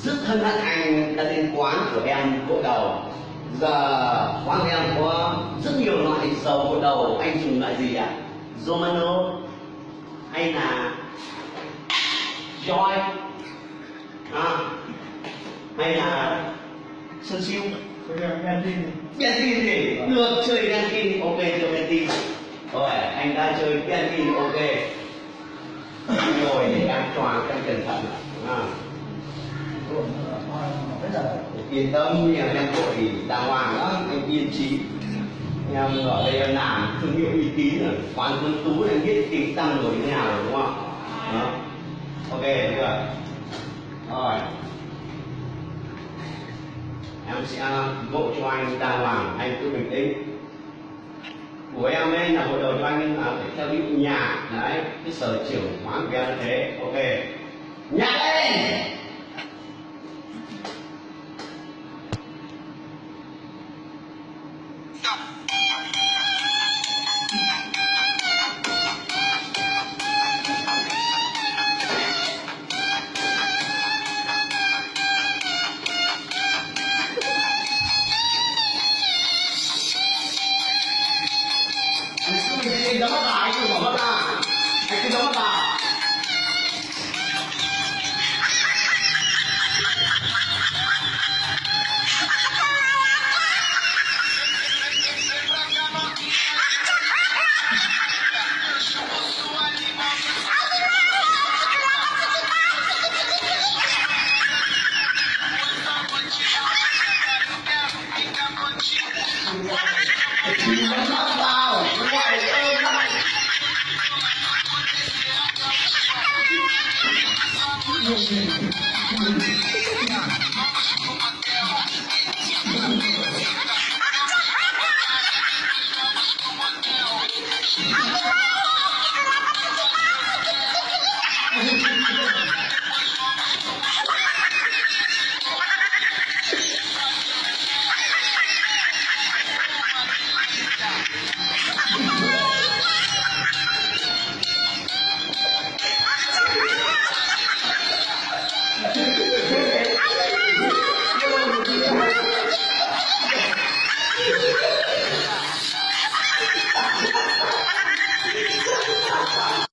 Rất hân hạnh anh đã đến quán của em gội đầu. Giờ quán của em có rất nhiều loại dầu gội đầu. Anh dùng loại gì ạ? Romano hay là Joy hay là Sơn Siêu? Bentin thì được, chơi Bentin, ok, chơi Bentin. Rồi anh đã chơi Bentin, ok. Rồi thì em choàng em cẩn thận. Yên tâm, nhà em vội thì đàng hoàng lắm, anh yên trí. Em ở đây em làm thương hiệu uy tín rồi, quán Tuấn Tú em biết tiếng tăm rồi thế nào rồi đúng không? Đó. Ok chưa? Rồi em sẽ gội cho anh đàng hoàng, anh cứ bình tĩnh. Của em ấy là gội đầu cho anh là phải theo ví dụ nhạc đấy, cái sở trường quán của em là thế. Ok, nhạc lên. Anh đóng mắt vào, anh cứ mở mắt ra. Anh cứ đóng mắt vào. Đóng mắt vào. Ngoài ơi.